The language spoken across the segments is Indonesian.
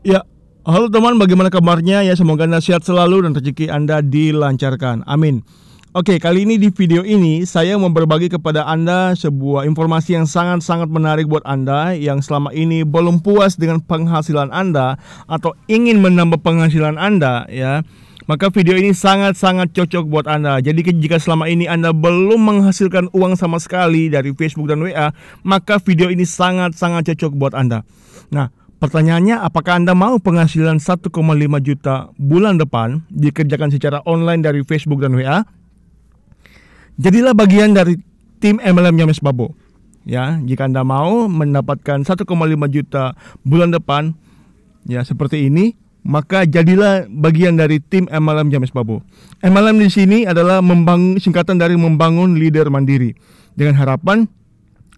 Ya, halo teman, bagaimana kabarnya? Ya, semoga Anda sehat selalu dan rezeki Anda dilancarkan. Amin. Oke, kali ini di video ini saya mau berbagi kepada Anda sebuah informasi yang sangat-sangat menarik buat Anda yang selama ini belum puas dengan penghasilan Anda atau ingin menambah penghasilan Anda, ya. Maka video ini sangat-sangat cocok buat Anda. Jadi jika selama ini Anda belum menghasilkan uang sama sekali dari Facebook dan WA, maka video ini sangat-sangat cocok buat Anda. Nah, pertanyaannya, apakah Anda mau penghasilan 1,5 juta bulan depan dikerjakan secara online dari Facebook dan WA? Jadilah bagian dari tim MLM James Babo. Ya, jika Anda mau mendapatkan 1,5 juta bulan depan, ya seperti ini, maka jadilah bagian dari tim MLM James Babo. MLM di sini adalah singkatan dari membangun leader mandiri, dengan harapan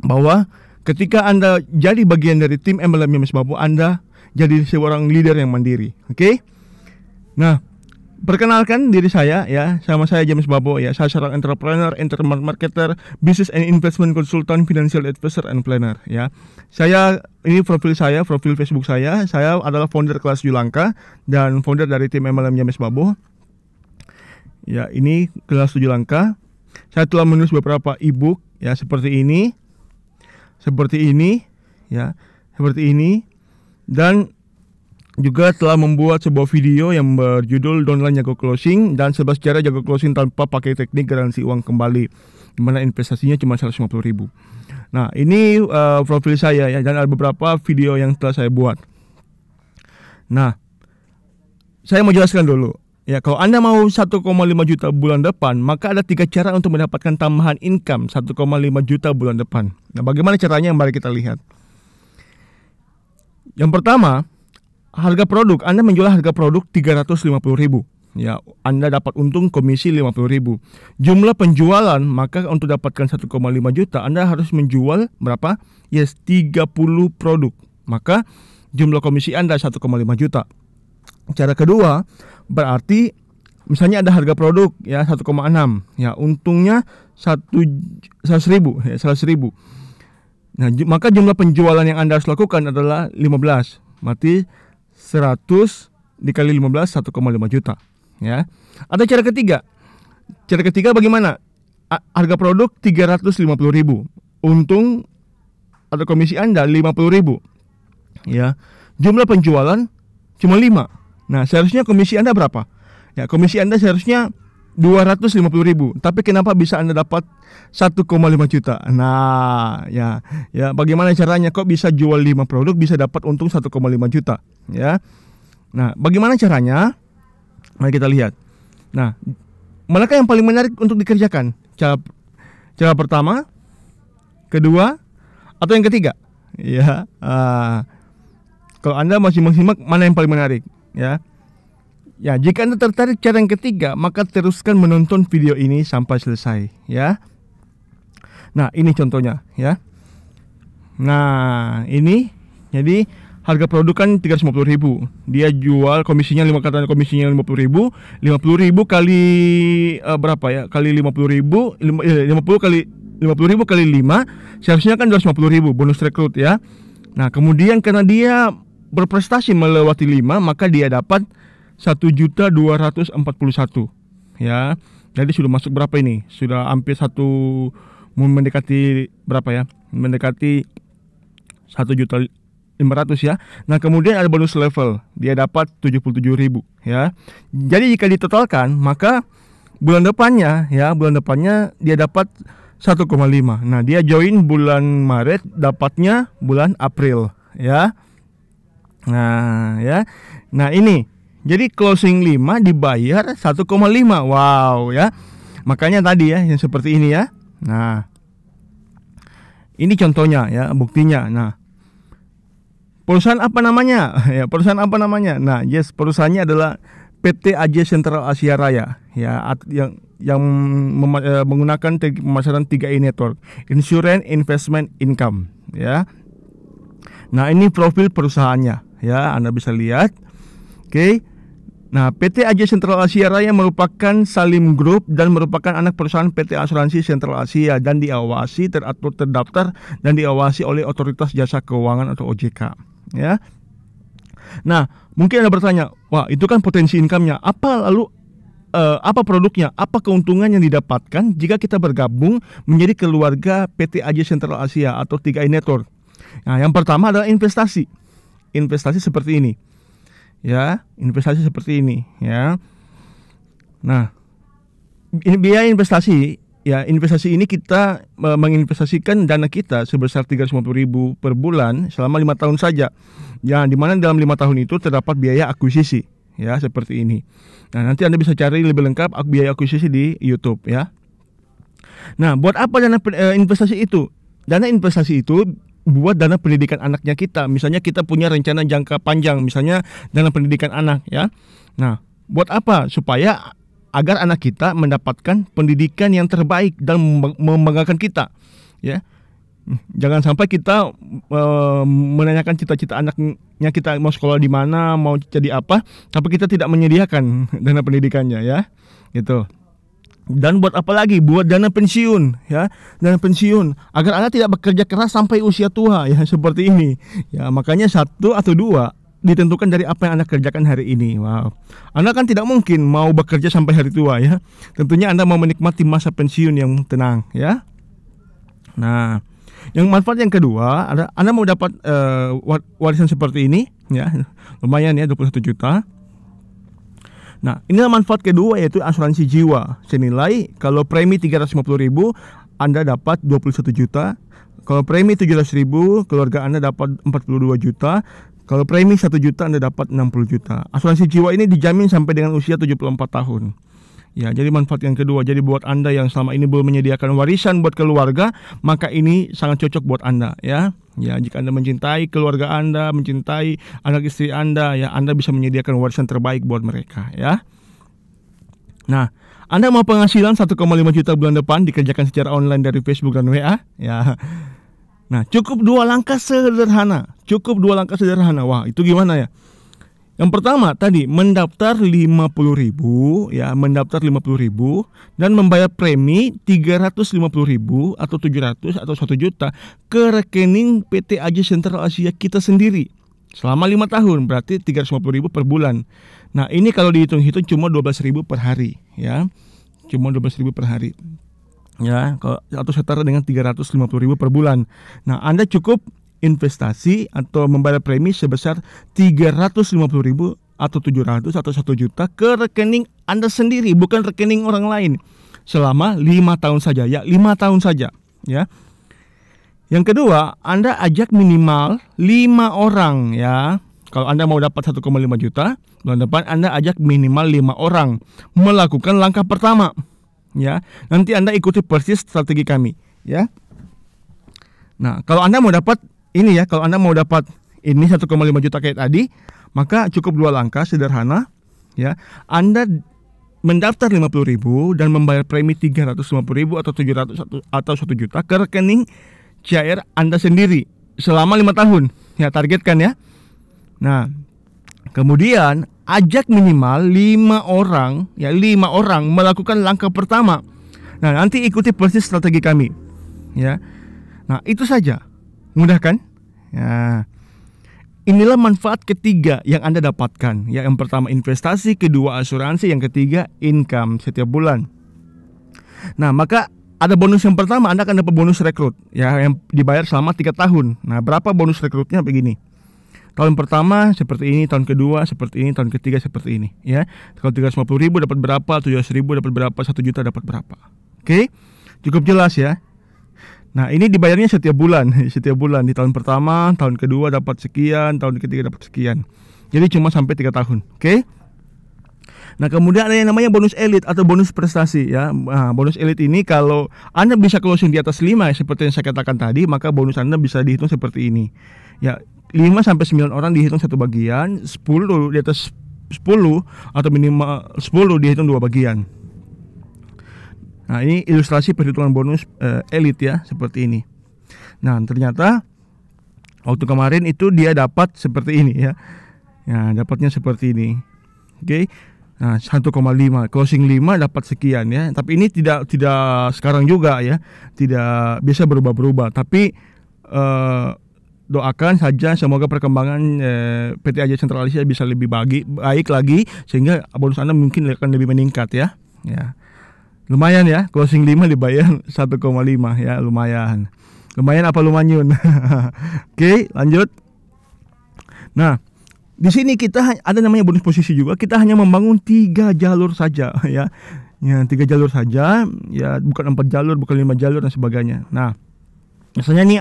bahwa ketika Anda jadi bagian dari tim MLM James Babo, Anda jadi seorang leader yang mandiri. Oke? Nah, perkenalkan diri saya, ya. Sama saya James Babo, ya. Saya seorang entrepreneur, internet marketer, business and investment consultant, financial advisor and planner, ya. Ini profil Facebook saya. Saya adalah founder kelas Julangka dan founder dari tim MLM James Babo. Ya, ini kelas Julangka. Saya telah menulis beberapa e-book, ya, seperti ini, ya, seperti ini, dan juga telah membuat sebuah video yang berjudul Downline Jago Closing dan 11 cara jago closing tanpa pakai teknik garansi uang kembali, dimana investasinya cuma 150.000. Nah, ini profil saya, ya, dan ada beberapa video yang telah saya buat. Nah, saya mau jelaskan dulu, ya. Kalau Anda mau 1,5 juta bulan depan, maka ada 3 cara untuk mendapatkan tambahan income 1,5 juta bulan depan. Nah, bagaimana caranya? Mari kita lihat. Yang pertama, harga produk. Anda menjual harga produk 350.000. Ya, Anda dapat untung komisi 50.000. Jumlah penjualan, maka untuk dapatkan 1,5 juta, Anda harus menjual berapa? Yes, 30 produk. Maka jumlah komisi Anda 1,5 juta. Cara kedua, berarti misalnya ada harga produk, ya, 1,6. Ya, untungnya 100.000, ya, 100.000. Nah, maka jumlah penjualan yang Anda harus lakukan adalah 15. Berarti 100 dikali 15, 1,5 juta, ya. Ada cara ketiga. Cara ketiga bagaimana? Harga produk 350.000. Untung atau komisi Anda 50.000. Ya. Jumlah penjualan cuma 5. Nah, seharusnya komisi Anda berapa? Ya, komisi Anda seharusnya 250.000. Tapi kenapa bisa Anda dapat 1,5 juta? Nah, ya, bagaimana caranya? Kok bisa jual 5 produk bisa dapat untung 1,5 juta, ya. Nah, bagaimana caranya? Mari kita lihat. Nah, manakah yang paling menarik untuk dikerjakan? Cara pertama, kedua, atau yang ketiga? Ya, kalau Anda masih menyimak, mana yang paling menarik, ya? Ya, jika Anda tertarik cara yang ketiga, maka teruskan menonton video ini sampai selesai, ya. Nah, ini contohnya, ya. Nah, ini jadi harga produk kan 350.000. Dia jual komisinya 50.000 kali berapa ya? Kali 50.000, 50.000 kali 5, seharusnya kan 250.000 bonus rekrut, ya. Nah, kemudian karena dia berprestasi melewati 5, maka dia dapat 1.241.000, ya. Jadi sudah masuk berapa ini? Sudah hampir mendekati berapa ya? Mendekati 1.500.000, ya. Nah, kemudian ada bonus level. Dia dapat 77.000, ya. Jadi jika ditotalkan, maka bulan depannya dia dapat 1,5. Nah, dia join bulan Maret, dapatnya bulan April, ya. Nah, ya. Nah, ini. Jadi closing 5 dibayar 1,5. Wow, ya. Makanya tadi, ya, yang seperti ini, ya. Nah, ini contohnya, ya, buktinya. Nah, perusahaan apa namanya? Ya, perusahaan apa namanya? Nah, yes, perusahaannya adalah PT AJ Sentral Asia Raya, ya, yang menggunakan pemasaran 3I Network, Insurance, Investment, Income, ya. Nah, ini profil perusahaannya, ya, Anda bisa lihat. Oke. Nah, PT AJ Sentral Asia Raya merupakan Salim Group dan merupakan anak perusahaan PT Asuransi Sentral Asia dan diawasi, teratur, terdaftar dan diawasi oleh Otoritas Jasa Keuangan atau OJK, ya. Nah, mungkin Anda bertanya, wah itu kan potensi income-nya. Apa produknya? Apa keuntungan yang didapatkan jika kita bergabung menjadi keluarga PT AJ Sentral Asia atau 3i Network? Nah, yang pertama adalah investasi. Investasi seperti ini. Ya, investasi seperti ini, ya. Nah, ini biaya investasi. Ya, investasi ini kita menginvestasikan dana kita sebesar 350.000 per bulan selama 5 tahun saja. Ya, di mana dalam 5 tahun itu terdapat biaya akuisisi. Ya, seperti ini. Nah, nanti Anda bisa cari lebih lengkap biaya akuisisi di YouTube, ya. Nah, buat apa dana investasi itu? Dana investasi itu buat dana pendidikan anaknya kita. Misalnya kita punya rencana jangka panjang, misalnya dana pendidikan anak, ya. Nah, buat apa? Supaya agar anak kita mendapatkan pendidikan yang terbaik dan membanggakan kita, ya. Jangan sampai kita menanyakan cita-cita anaknya, kita mau sekolah di mana, mau jadi apa, tapi kita tidak menyediakan dana pendidikannya, ya, gitu. Dan buat apa lagi? Buat dana pensiun, ya, dana pensiun agar Anda tidak bekerja keras sampai usia tua, ya, seperti ini. Ya, makanya 1 atau 2 ditentukan dari apa yang Anda kerjakan hari ini. Wow, Anda kan tidak mungkin mau bekerja sampai hari tua, ya. Tentunya Anda mau menikmati masa pensiun yang tenang, ya. Nah, yang manfaat yang kedua ada Anda mau dapat warisan seperti ini, ya, lumayan ya, 21 juta. Nah, inilah manfaat kedua, yaitu asuransi jiwa senilai, kalau premi 350.000 Anda dapat 21 juta. Kalau premi 700.000 keluarga Anda dapat 42 juta. Kalau premi 1 juta Anda dapat 60 juta. Asuransi jiwa ini dijamin sampai dengan usia 74 tahun. Ya, jadi manfaat yang kedua. Jadi buat Anda yang selama ini belum menyediakan warisan buat keluarga, maka ini sangat cocok buat Anda, ya. Ya, jika Anda mencintai keluarga Anda, mencintai anak istri Anda, ya, Anda bisa menyediakan warisan terbaik buat mereka, ya. Nah, Anda mau penghasilan 1,5 juta bulan depan dikerjakan secara online dari Facebook dan WA, ya. Nah, cukup 2 langkah sederhana. Cukup 2 langkah sederhana. Wah, itu gimana ya? Yang pertama tadi mendaftar 50.000, ya, mendaftar 50.000 dan membayar premi 350.000 atau 700 atau 1 juta ke rekening PT AJ Sentral Asia kita sendiri selama 5 tahun, berarti 350.000 per bulan. Nah, ini kalau dihitung-hitung cuma 12.000 per hari, ya. Cuma 12.000 per hari. Ya, atau setara dengan 350.000 per bulan. Nah, Anda cukup investasi atau membayar premi sebesar 350.000 atau 700 atau 1 juta ke rekening Anda sendiri, bukan rekening orang lain, selama 5 tahun saja, ya, 5 tahun saja, ya. Yang kedua, Anda ajak minimal 5 orang, ya. Kalau Anda mau dapat 1,5 juta bulan depan, Anda ajak minimal 5 orang melakukan langkah pertama, ya. Nanti Anda ikuti persis strategi kami, ya. Nah, kalau Anda mau dapat ini, ya, kalau Anda mau dapat ini 1,5 juta kayak tadi, maka cukup 2 langkah sederhana, ya. Anda mendaftar 50.000 dan membayar premi 350.000 atau 700 atau 1 juta ke rekening CAR Anda sendiri selama 5 tahun. Ya, targetkan, ya. Nah, kemudian ajak minimal 5 orang, ya, 5 orang melakukan langkah pertama. Nah, nanti ikuti persis strategi kami, ya. Nah, itu saja. Mudah kan? Ya. Inilah manfaat ketiga yang Anda dapatkan. Ya, yang pertama investasi, kedua asuransi, yang ketiga income setiap bulan. Nah, maka ada bonus yang pertama, Anda akan dapat bonus rekrut, ya, yang dibayar selama 3 tahun. Nah, berapa bonus rekrutnya? Begini. Tahun pertama seperti ini, tahun kedua seperti ini, tahun ketiga seperti ini, ya. Kalau 350.000 dapat berapa, 700.000 dapat berapa, 1 juta dapat berapa. Oke? Cukup jelas, ya. Nah, ini dibayarnya setiap bulan. Setiap bulan. Di tahun pertama, tahun kedua dapat sekian, tahun ketiga dapat sekian. Jadi cuma sampai 3 tahun. Oke? Nah, kemudian ada yang namanya bonus elit atau bonus prestasi, ya. Nah, bonus elit ini kalau Anda bisa closing di atas 5, seperti yang saya katakan tadi, maka bonus Anda bisa dihitung seperti ini. Ya, 5 sampai 9 orang dihitung 1 bagian, 10 di atas 10 atau minimal 10 dihitung 2 bagian. Nah, ini ilustrasi perhitungan bonus elit, ya, seperti ini. Nah, ternyata waktu kemarin itu dia dapat seperti ini, ya. Ya, dapatnya seperti ini. Oke. Nah, 1,5 closing 5 dapat sekian, ya. Tapi ini tidak sekarang juga, ya. Tidak bisa berubah-berubah, tapi doakan saja semoga perkembangan PT AJ Sentral Asia bisa lebih baik lagi sehingga bonus Anda mungkin akan lebih meningkat ya. Ya. Lumayan ya, closing 5 dibayar 1,5 ya, lumayan. Lumayan apa lumanyun? Oke, lanjut. Nah, di sini kita ada namanya bonus posisi juga. Kita hanya membangun 3 jalur saja ya. Ya, 3 jalur saja, ya bukan 4 jalur, bukan 5 jalur dan sebagainya. Nah, misalnya nih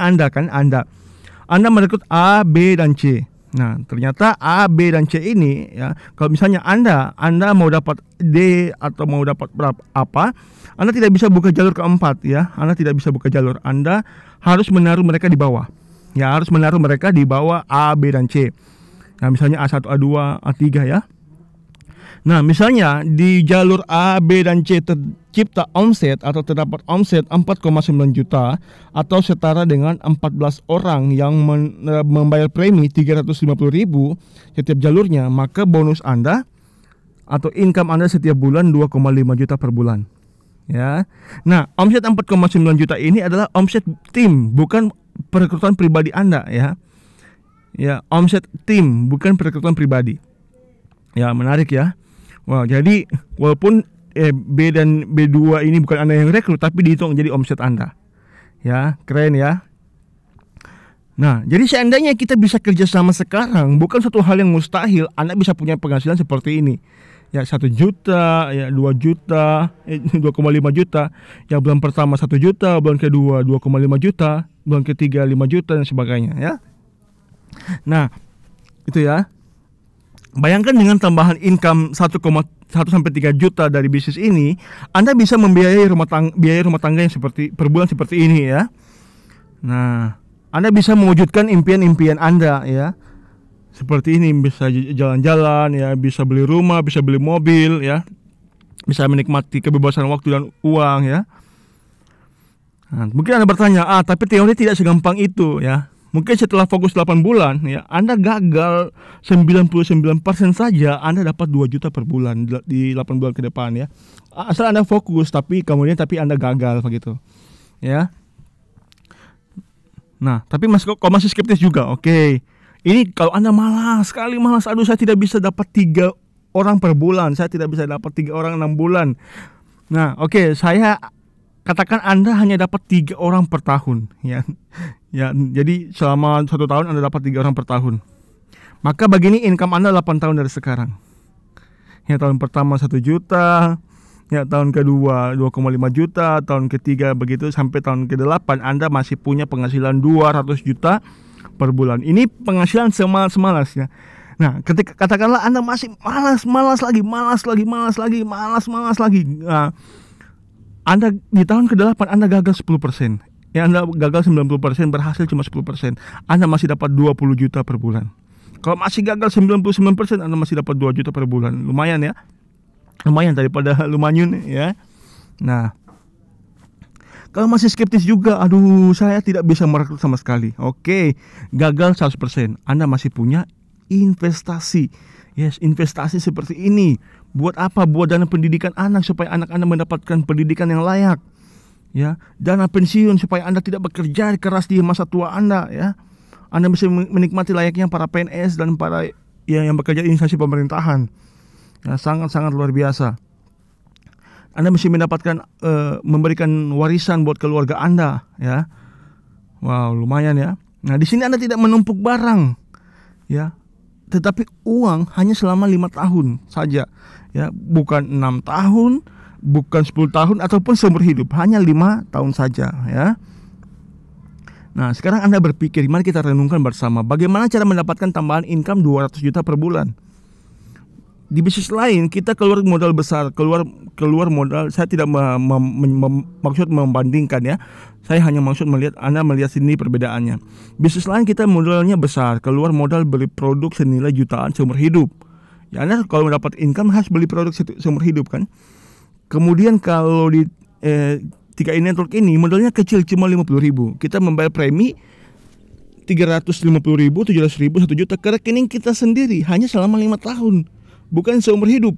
Anda merekrut A, B dan C. Nah, ternyata A, B dan C ini ya, kalau misalnya Anda mau dapat D atau mau dapat berapa apa, Anda tidak bisa buka jalur keempat ya. Anda tidak bisa buka jalur. Anda harus menaruh mereka di bawah. Ya, harus menaruh mereka di bawah A, B dan C. Nah, misalnya A1, A2, A3 ya. Nah, misalnya di jalur A, B, dan C tercipta omset atau terdapat omset 4,9 juta atau setara dengan 14 orang yang membayar premi 350.000 setiap jalurnya, maka bonus Anda atau income Anda setiap bulan 2,5 juta per bulan. Ya. Nah, omset 4,9 juta ini adalah omset tim, bukan perekrutan pribadi Anda ya. Ya, omset tim bukan perekrutan pribadi. Ya, menarik ya. Wah, jadi walaupun B dan B2 ini bukan Anda yang rekrut, tapi dihitung jadi omset Anda. Ya, keren ya. Nah, jadi seandainya kita bisa kerja sama sekarang, bukan suatu hal yang mustahil. Anda bisa punya penghasilan seperti ini. Ya, 1 juta, ya 2 juta, 2,5 juta. Ya, bulan pertama 1 juta, bulan kedua 2,5 juta, bulan ketiga 5 juta dan sebagainya ya. Nah, itu ya. Bayangkan dengan tambahan income 1,1 sampai 3 juta dari bisnis ini, Anda bisa membiayai biaya rumah tangga yang seperti per bulan seperti ini ya. Nah, Anda bisa mewujudkan impian-impian Anda ya. Seperti ini, bisa jalan-jalan ya, bisa beli rumah, bisa beli mobil ya. Bisa menikmati kebebasan waktu dan uang ya. Nah, mungkin Anda bertanya, tapi teori tidak segampang itu ya. Mungkin setelah fokus 8 bulan ya, Anda gagal 99% saja, Anda dapat 2 juta per bulan di 8 bulan ke depan ya. Asal Anda fokus tapi Anda gagal begitu. Ya. Nah, tapi kok masih skeptis juga. Oke. Ini kalau Anda malas, aduh saya tidak bisa dapat 3 orang per bulan, saya tidak bisa dapat 3 orang 6 bulan. Nah, oke, saya katakan Anda hanya dapat 3 orang per tahun ya. Ya, jadi selama 1 tahun Anda dapat 3 orang per tahun. Maka begini income Anda 8 tahun dari sekarang. Ya, tahun pertama 1 juta, ya tahun kedua 2,5 juta, tahun ketiga begitu sampai tahun ke-8 Anda masih punya penghasilan 200 juta per bulan. Ini penghasilan semalas-malasnya. Nah, ketika katakanlah Anda masih malas lagi. Nah, Anda di tahun ke-8 Anda gagal 10%. Ya, Anda gagal 90%, berhasil cuma 10%. Anda masih dapat 20 juta per bulan. Kalau masih gagal 99%, Anda masih dapat 2 juta per bulan. Lumayan ya. Lumayan daripada lumanyun ya. Nah, kalau masih skeptis juga, aduh saya tidak bisa merekrut sama sekali. Oke, gagal 100%. Anda masih punya investasi. Yes, investasi seperti ini. Buat apa? Buat dana pendidikan anak supaya anak Anda mendapatkan pendidikan yang layak. Ya, dana pensiun supaya Anda tidak bekerja keras di masa tua Anda ya. Anda bisa menikmati layaknya para PNS dan para yang bekerja di instansi pemerintahan. Ya, sangat-sangat luar biasa. Anda mesti mendapatkan memberikan warisan buat keluarga Anda ya. Wow, lumayan ya. Nah, di sini Anda tidak menumpuk barang. Ya. Tetapi uang hanya selama 5 tahun saja. Ya, bukan 6 tahun, bukan 10 tahun ataupun seumur hidup, hanya 5 tahun saja ya. Nah, sekarang Anda berpikir, mari kita renungkan bersama bagaimana cara mendapatkan tambahan income 200 juta per bulan. Di bisnis lain kita keluar modal besar, keluar modal. Saya tidak maksud membandingkan ya. Saya hanya maksud Anda melihat sini perbedaannya. Bisnis lain kita modalnya besar, keluar modal beli produk senilai jutaan seumur hidup. Ya, Anda kalau mendapat income harus beli produk seumur hidup kan. Kemudian kalau di 3i Network ini modalnya kecil, cuma 50.000. Kita membayar premi 350.000, 700.000, 1 juta ke rekening kita sendiri hanya selama 5 tahun, bukan seumur hidup.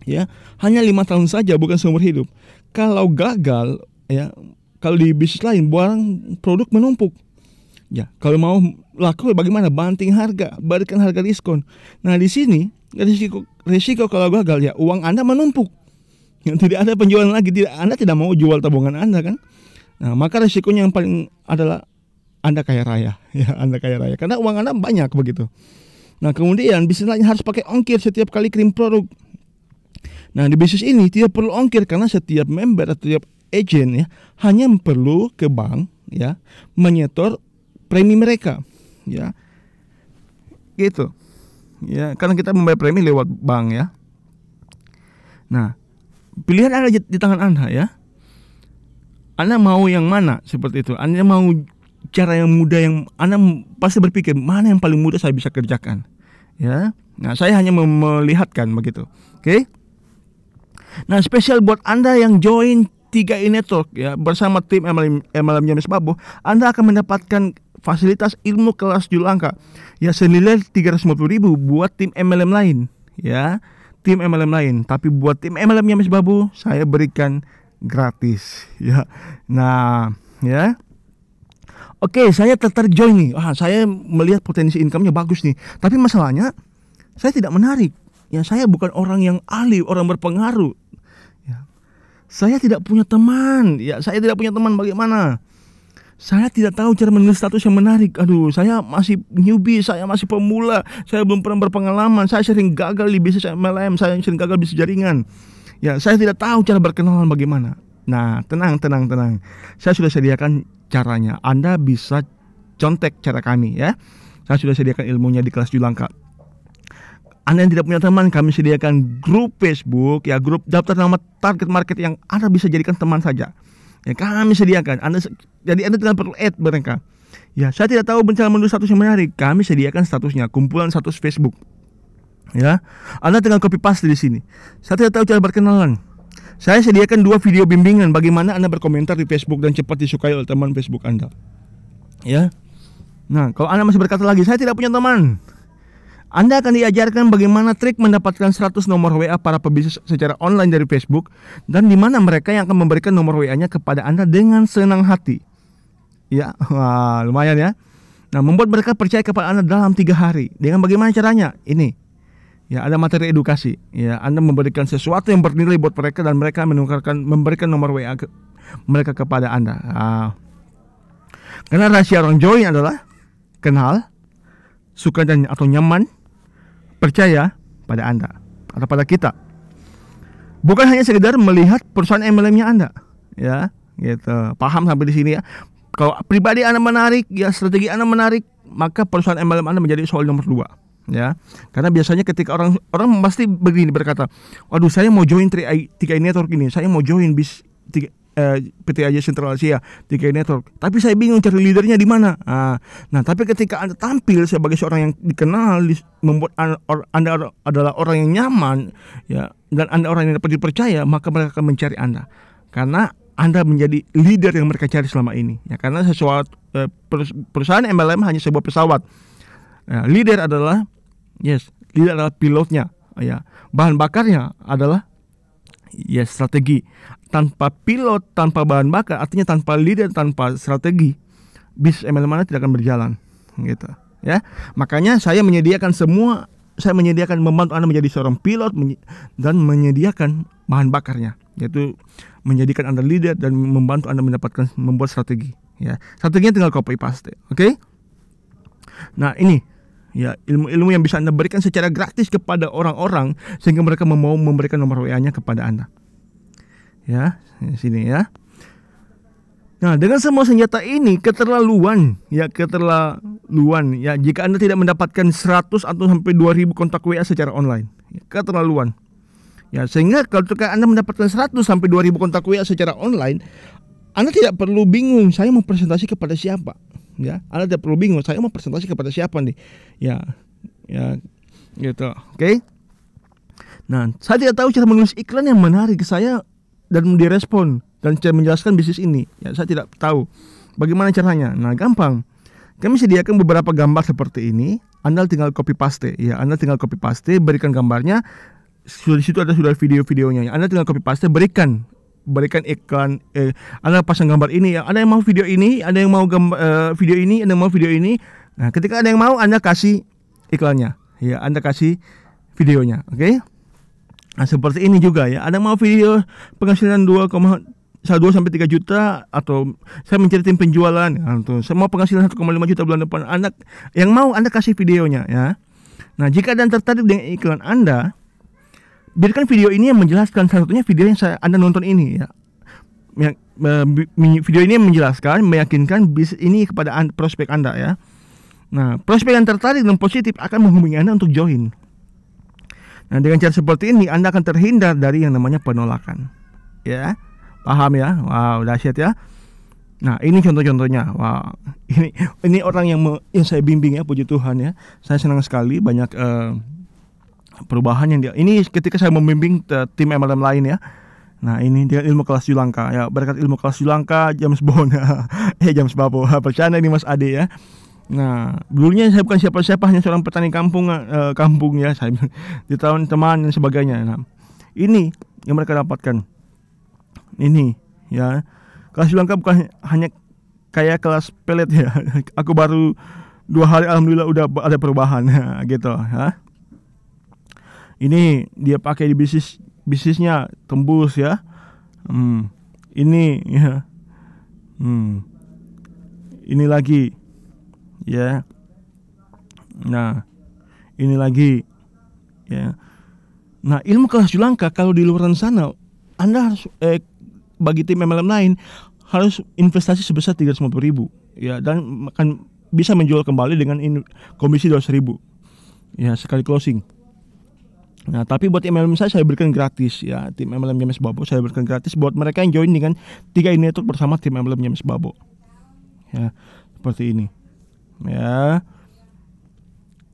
Ya, hanya 5 tahun saja, bukan seumur hidup. Kalau gagal ya, kalau di bisnis lain barang produk menumpuk. Ya, kalau mau laku bagaimana? Banting harga, berikan harga diskon. Nah, di sini risiko kalau gagal ya uang Anda menumpuk. Yang tidak ada penjualan lagi, Anda tidak mau jual tabungan Anda kan? Nah, maka risikonya yang paling adalah Anda kaya raya, ya Anda kaya raya karena uang Anda banyak begitu. Nah, kemudian bisnis lain harus pakai ongkir setiap kali kirim produk. Nah, di bisnis ini tidak perlu ongkir karena setiap member atau setiap agent ya hanya perlu ke bank ya menyetor premi mereka, ya, gitu, ya, karena kita membayar premi lewat bank ya. Nah, pilihan ada di tangan Anda ya. Anda mau yang mana seperti itu? Anda mau cara yang mudah yang Anda pasti berpikir mana yang paling mudah saya bisa kerjakan, ya. Nah, saya hanya melihatkan begitu, oke? Nah, spesial buat Anda yang join 3i Network ya bersama tim MLM James Babu, Anda akan mendapatkan fasilitas ilmu kelas Julangka ya senilai 350.000 buat tim MLM lain ya, tim MLM lain, tapi buat tim MLM James Babu saya berikan gratis ya. Nah, ya. Oke, saya tertarik join nih. Saya melihat potensi income-nya bagus nih. Tapi masalahnya saya tidak menarik. Ya, saya bukan orang yang ahli, orang berpengaruh. Ya. Saya tidak punya teman. Ya, saya tidak punya teman bagaimana? Saya tidak tahu cara menulis status yang menarik. Aduh, saya masih newbie, saya masih pemula, saya belum pernah berpengalaman, saya sering gagal di bisnis MLM, saya sering gagal bisnis jaringan. Ya, saya tidak tahu cara berkenalan bagaimana. Nah, tenang. Saya sudah sediakan caranya. Anda bisa contek cara kami ya. Saya sudah sediakan ilmunya di kelas Julangka. Anda yang tidak punya teman, kami sediakan grup Facebook ya, grup daftar nama target market yang Anda bisa jadikan teman saja. Ya, kami sediakan. Jadi Anda tidak perlu add mereka. Ya, saya tidak tahu cara menulis status yang menarik. Kami sediakan statusnya, kumpulan status Facebook. Ya, Anda tinggal copy paste di sini. Saya tidak tahu cara berkenalan. Saya sediakan 2 video bimbingan bagaimana Anda berkomentar di Facebook dan cepat disukai oleh teman Facebook Anda. Ya. Nah, kalau Anda masih berkata lagi, saya tidak punya teman. Anda akan diajarkan bagaimana trik mendapatkan 100 nomor WA para pebisnis secara online dari Facebook dan di mana mereka yang akan memberikan nomor WA-nya kepada Anda dengan senang hati. Ya, wah, lumayan ya. Nah, membuat mereka percaya kepada Anda dalam 3 hari. Dengan bagaimana caranya? Ini. Ya, ada materi edukasi. Ya, Anda memberikan sesuatu yang bernilai buat mereka dan mereka memberikan nomor WA mereka kepada Anda. Karena rahasia orang join adalah kenal, suka dan atau nyaman, percaya pada Anda atau pada kita. Bukan hanya sekedar melihat perusahaan MLM-nya Anda, ya, gitu. Paham sampai di sini ya? Kalau pribadi Anda menarik, ya strategi Anda menarik, maka perusahaan MLM Anda menjadi soal nomor 2, ya. Karena biasanya ketika orang pasti begini berkata, "Waduh, saya mau join 3i Network ini, saya mau join PT Aja Sentral Asia 3i Network, tapi saya bingung cari leadernya di mana." Nah, tapi ketika Anda tampil sebagai seorang yang dikenal, membuat Anda adalah orang yang nyaman, ya, dan Anda orang yang dapat dipercaya, maka mereka akan mencari Anda. Karena Anda menjadi leader yang mereka cari selama ini. Ya, karena perusahaan MLM hanya sebuah pesawat. Ya, leader adalah pilotnya. Ya, bahan bakarnya adalah strategi. Tanpa pilot, tanpa bahan bakar, artinya tanpa leader, tanpa strategi, bisnis MLM Anda tidak akan berjalan, gitu. Ya, makanya saya menyediakan membantu Anda menjadi seorang pilot dan menyediakan bahan bakarnya, yaitu menjadikan Anda leader dan membantu Anda membuat strategi. Ya, strateginya tinggal copy paste, oke? Nah, ini ya ilmu-ilmu yang bisa Anda berikan secara gratis kepada orang-orang sehingga mereka mau memberikan nomor WA-nya kepada Anda. Ya, sini ya. Nah, dengan semua senjata ini keterlaluan ya. Jika Anda tidak mendapatkan 100 atau sampai 2000 kontak WA secara online, ya, keterlaluan. Ya, sehingga kalau Anda mendapatkan 100 sampai 2000 kontak WA secara online, Anda tidak perlu bingung saya mau presentasi kepada siapa. Ya, Anda tidak perlu bingung saya mau presentasi kepada siapa nih. Ya, gitu. Oke. Nah, saya tidak tahu cara menulis iklan yang menarik saya dan direspon dan cara menjelaskan bisnis ini. Ya, saya tidak tahu bagaimana caranya. Nah, gampang. Kami sediakan beberapa gambar seperti ini. Anda tinggal copy paste. Ya, Anda tinggal copy paste, berikan gambarnya. Di situ ada sudah video-videonya. Anda tinggal copy paste, berikan berikan iklan, Anda pasang gambar ini ya, ada yang mau video ini, ada yang mau video ini, ada yang mau video ini. Nah, ketika ada yang mau, Anda kasih iklannya, ya, Anda kasih videonya, oke? Nah, seperti ini juga ya, ada yang mau video penghasilan 2 sampai 3 juta, atau saya mencari tim penjualan, atau saya mau penghasilan 1,5 juta bulan depan. Anda yang mau, Anda kasih videonya ya. Nah, jika Anda tertarik dengan iklan Anda, biarkan video ini yang menjelaskan. Salah satunya video yang Anda nonton ini ya. Video ini yang menjelaskan, meyakinkan bisnis ini kepada prospek Anda ya. Nah, prospek yang tertarik dan positif akan menghubungi Anda untuk join. Nah, dengan cara seperti ini Anda akan terhindar dari yang namanya penolakan. Ya. Paham ya? Wow, dahsyat ya. Nah, ini contoh-contohnya. Wow. Ini orang yang saya bimbing ya, puji Tuhan ya. Saya senang sekali banyak perubahan yang dia. Ini ketika saya membimbing tim MLM lain ya. Nah, ini dengan ilmu kelas Julangka ya. Berkat ilmu kelas Julangka, James Bond. James Babo. Percaya ini Mas Ade ya. Nah, dulunya saya bukan siapa-siapa, hanya seorang petani kampung ya. Saya di tahun teman dan sebagainya. Nah, ini yang mereka dapatkan. Ini ya. Kelas Julangka bukan hanya kayak kelas pelet ya. Aku baru 2 hari alhamdulillah udah ada perubahan gitu ya. Ini dia pakai di bisnisnya tembus ya. Ini ya. Ini lagi ya. Nah, ini lagi ya. Nah, ilmu kelas Julangka kalau di luar sana Anda harus bagi tim MLM lain harus investasi sebesar 350.000 ya, dan akan bisa menjual kembali dengan komisi 200.000 ya sekali closing. Nah, tapi buat MLM saya berikan gratis ya. Tim MLM James Babo saya berikan gratis buat mereka yang join dengan 3 ini network bersama tim MLM James Babo. Ya, seperti ini. Ya.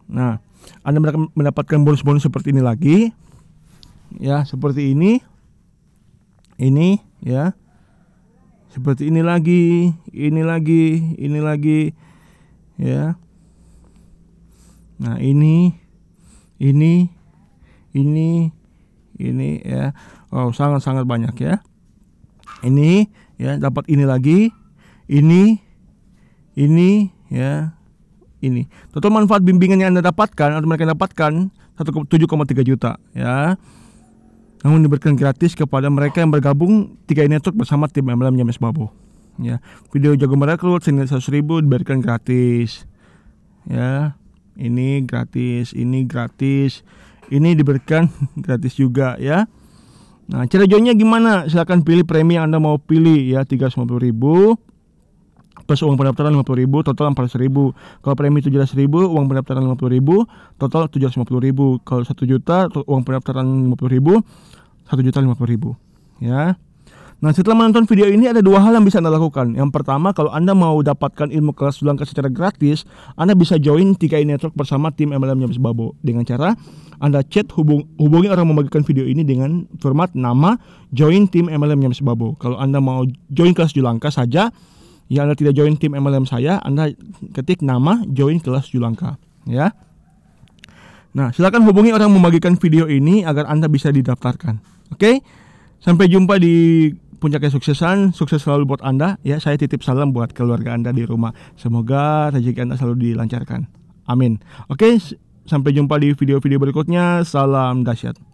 Nah, Anda mendapatkan bonus-bonus seperti ini lagi. Ya, seperti ini. Ini ya. Seperti ini lagi, ini lagi, ini lagi. Ya. Nah, ini ya. Oh, sangat-sangat banyak ya. Ini ya, dapat ini lagi. Ini ya. Ini. Total manfaat bimbingan yang Anda dapatkan atau mereka dapatkan 7,3 juta ya. Namun diberikan gratis kepada mereka yang bergabung 3 network bersama tim MLM James Babo. Ya. Video jago merekrut senilai 100.000 diberikan gratis. Ya. Ini gratis, ini gratis. Ini diberikan gratis juga ya. Nah, cara joinnya gimana? Silakan pilih premi yang Anda mau pilih ya, 350.000 plus uang pendaftaran 50.000, total 400.000. Kalau premi 17.000, uang pendaftaran 50.000, total 750.000. Kalau 1 juta, uang pendaftaran 50.000, 1.050.000 ya. Nah, setelah menonton video ini ada 2 hal yang bisa Anda lakukan. Yang pertama, kalau Anda mau dapatkan ilmu kelas Julangka secara gratis, Anda bisa join 3 network bersama tim MLM James Babo dengan cara Anda chat hubungi orang membagikan video ini dengan format nama join tim MLM James Babo. Kalau Anda mau join kelas Julangka saja, ya Anda tidak join tim MLM saya, Anda ketik nama join kelas Julangka ya. Nah, silakan hubungi orang membagikan video ini agar Anda bisa didaftarkan. Oke? Sampai jumpa di puncak kesuksesan, sukses selalu buat Anda ya. Saya titip salam buat keluarga Anda di rumah. Semoga rezeki Anda selalu dilancarkan. Amin. Oke, sampai jumpa di video-video berikutnya. Salam dahsyat.